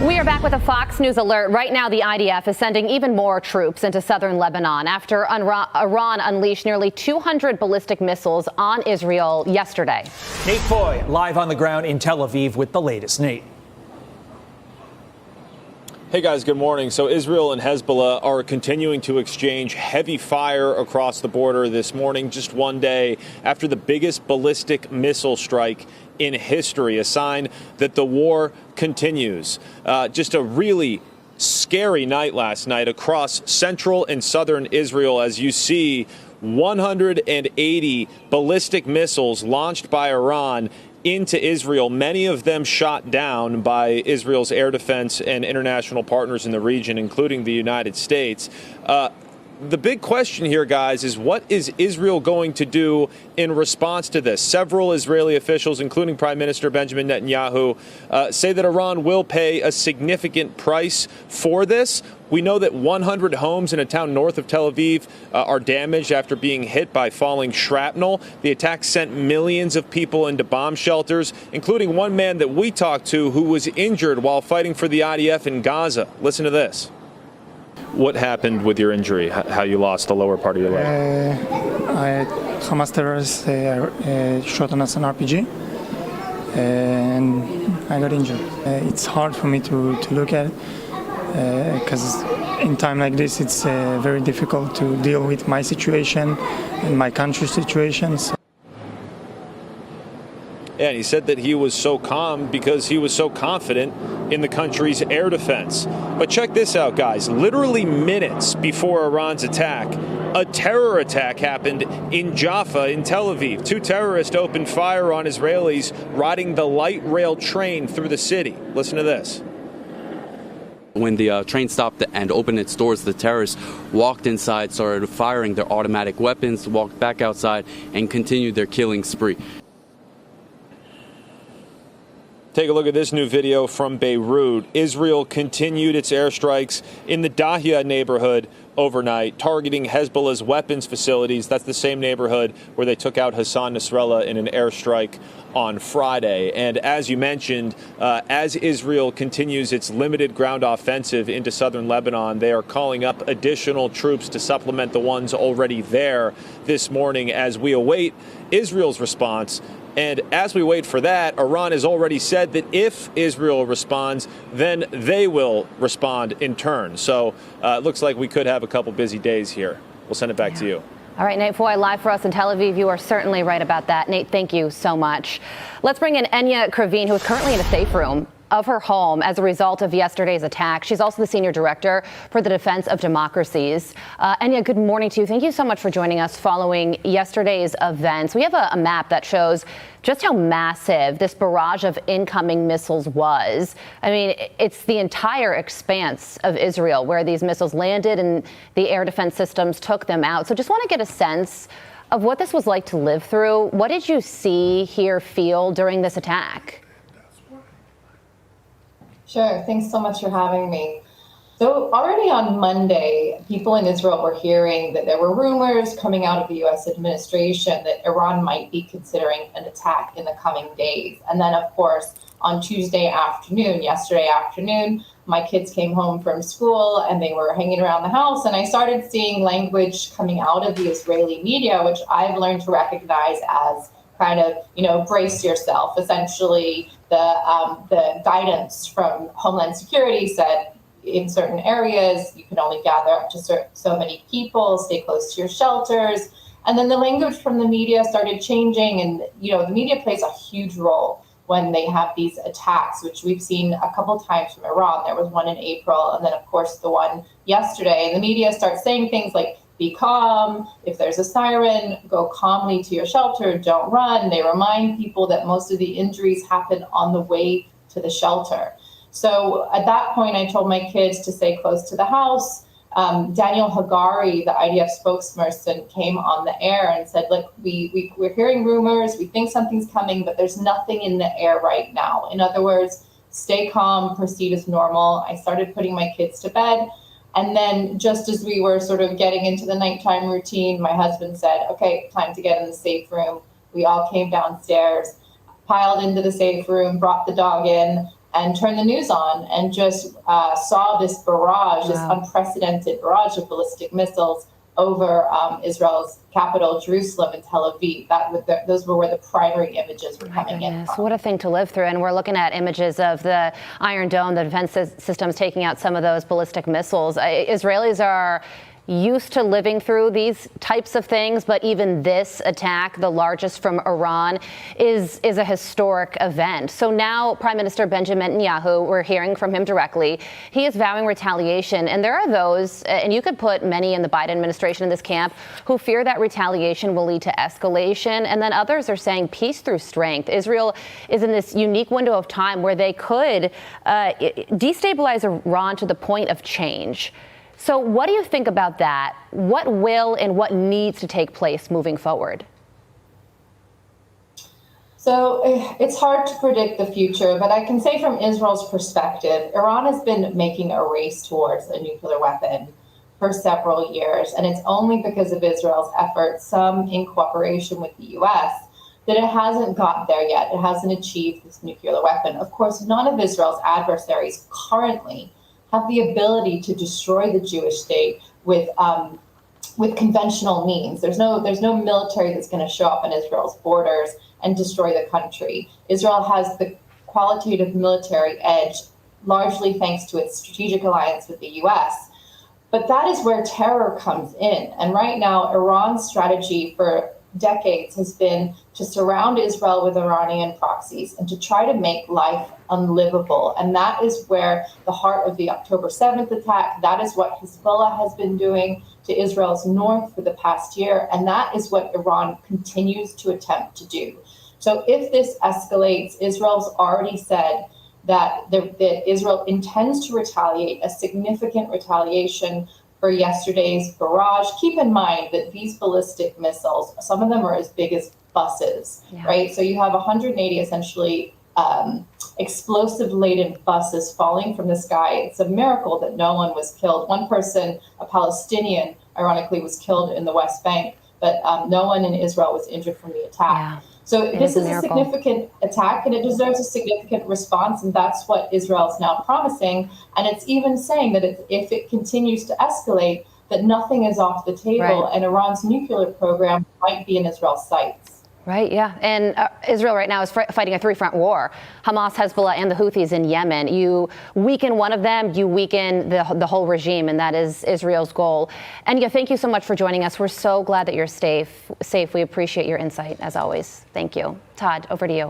We are back with a Fox News alert. Right now, the IDF is sending even more troops into southern Lebanon after Iran unleashed nearly 200 ballistic missiles on Israel yesterday. Nate Foy, live on the ground in Tel Aviv with the latest. Nate. Hey guys, good morning. So Israel and Hezbollah are continuing to exchange heavy fire across the border this morning, just one day after the biggest ballistic missile strike in history, a sign that the war continues. Just a really scary night last night across central and southern Israel as you see 180 ballistic missiles launched by Iran into Israel, many of them shot down by Israel's air defense and international partners in the region, including the United States. The big question here, guys, is what is Israel going to do in response to this? Several Israeli officials, including Prime Minister Benjamin Netanyahu, say that Iran will pay a significant price for this. We know that 100 homes in a town north of Tel Aviv are damaged after being hit by falling shrapnel. The attack sent millions of people into bomb shelters, including one man that we talked to who was injured while fighting for the IDF in Gaza. Listen to this. What happened with your injury? How you lost the lower part of your leg? Hamas terrorists shot on us an RPG, and I got injured. It's hard for me to look at it because in time like this, it's very difficult to deal with my situation and my country's situation. So. And he said that he was so calm because he was so confident in the country's air defense. But check this out, guys. Literally minutes before Iran's attack, a terror attack happened in Jaffa in Tel Aviv. Two terrorists opened fire on Israelis riding the light rail train through the city. Listen to this. When the train stopped and opened its doors, the terrorists walked inside, started firing their automatic weapons, walked back outside, and continued their killing spree. Take a look at this new video from Beirut. Israel continued its airstrikes in the Dahia neighborhood overnight, targeting Hezbollah's weapons facilities. That's the same neighborhood where they took out Hassan Nasrallah in an airstrike on Friday. And as you mentioned, as Israel continues its limited ground offensive into southern Lebanon, they are calling up additional troops to supplement the ones already there this morning as we await Israel's response. And as we wait for that, Iran has already said that if Israel responds, then they will respond in turn. So it looks like we could have a couple busy days here. We'll send it back to you. All right, Nate Foy, live for us in Tel Aviv. You are certainly right about that. Nate, thank you so much. Let's bring in Enya Kravin, who is currently in a safe room of her home as a result of yesterday's attack. She's also the senior director for the Defense of Democracies. Enya, good morning to you. Thank you so much for joining us following yesterday's events. We have a map that shows just how massive this barrage of incoming missiles was. I mean, it's the entire expanse of Israel where these missiles landed and the air defense systems took them out. So just want to get a sense of what this was like to live through. What did you see, hear, feel during this attack? Sure. Thanks so much for having me. So already on Monday, people in Israel were hearing that there were rumors coming out of the U.S. administration that Iran might be considering an attack in the coming days. And then, of course, on yesterday afternoon, my kids came home from school and they were hanging around the house. And I started seeing language coming out of the Israeli media, which I've learned to recognize as kind of, brace yourself. Essentially, the guidance from Homeland Security said in certain areas, you can only gather up to so many people, stay close to your shelters. And then the language from the media started changing. And, the media plays a huge role when they have these attacks, which we've seen a couple times from Iran. There was one in April, and then, of course, the one yesterday. And the media starts saying things like, be calm. If there's a siren, go calmly to your shelter. Don't run. They remind people that most of the injuries happen on the way to the shelter. So at that point, I told my kids to stay close to the house. Daniel Hagari, the IDF spokesperson, came on the air and said, look, we're hearing rumors. We think something's coming, but there's nothing in the air right now. In other words, stay calm, proceed as normal. I started putting my kids to bed. And then just as we were sort of getting into the nighttime routine, my husband said, okay, time to get in the safe room. We all came downstairs, piled into the safe room, brought the dog in. and turned the news on and just saw this barrage, this unprecedented barrage of ballistic missiles over Israel's capital, Jerusalem, and Tel Aviv. Those were where the primary images were coming in from. What a thing to live through. And we're looking at images of the Iron Dome, the defense systems taking out some of those ballistic missiles. Israelis are used to living through these types of things, but even this attack, the largest from Iran, is a historic event. So now Prime Minister Benjamin Netanyahu, we're hearing from him directly, he is vowing retaliation. And there are those, and you could put many in the Biden administration in this camp, who fear that retaliation will lead to escalation. And then others are saying peace through strength. Israel is in this unique window of time where they could destabilize Iran to the point of change. So what do you think about that? What will and what needs to take place moving forward? So it's hard to predict the future, but I can say from Israel's perspective, Iran has been making a race towards a nuclear weapon for several years. And it's only because of Israel's efforts, some in cooperation with the US, that it hasn't got there yet. It hasn't achieved this nuclear weapon. Of course, none of Israel's adversaries currently have the ability to destroy the Jewish state with conventional means. There's no military that's going to show up on Israel's borders and destroy the country. Israel has the qualitative military edge, largely thanks to its strategic alliance with the US. But that is where terror comes in. And right now, Iran's strategy for decades has been to surround Israel with Iranian proxies and to try to make life unlivable. And that is where the heart of the October 7th attack, that is what Hezbollah has been doing to Israel's north for the past year. And that is what Iran continues to attempt to do. So if this escalates, Israel's already said that Israel intends to retaliate, a significant retaliation for yesterday's barrage. Keep in mind that these ballistic missiles, some of them are as big as buses, right? So you have 180 essentially explosive-laden buses falling from the sky. It's a miracle that no one was killed. One person, a Palestinian, ironically, was killed in the West Bank, but no one in Israel was injured from the attack. So this is a significant attack, and it deserves a significant response, and that's what Israel is now promising. And it's even saying that if it continues to escalate, that nothing is off the table, and Iran's nuclear program might be in Israel's sights. Right, yeah. And Israel right now is fighting a three-front war. Hamas, Hezbollah, and the Houthis in Yemen. You weaken one of them, you weaken the whole regime, and that is Israel's goal. And thank you so much for joining us. We're so glad that you're safe. We appreciate your insight, as always. Thank you. Todd, over to you.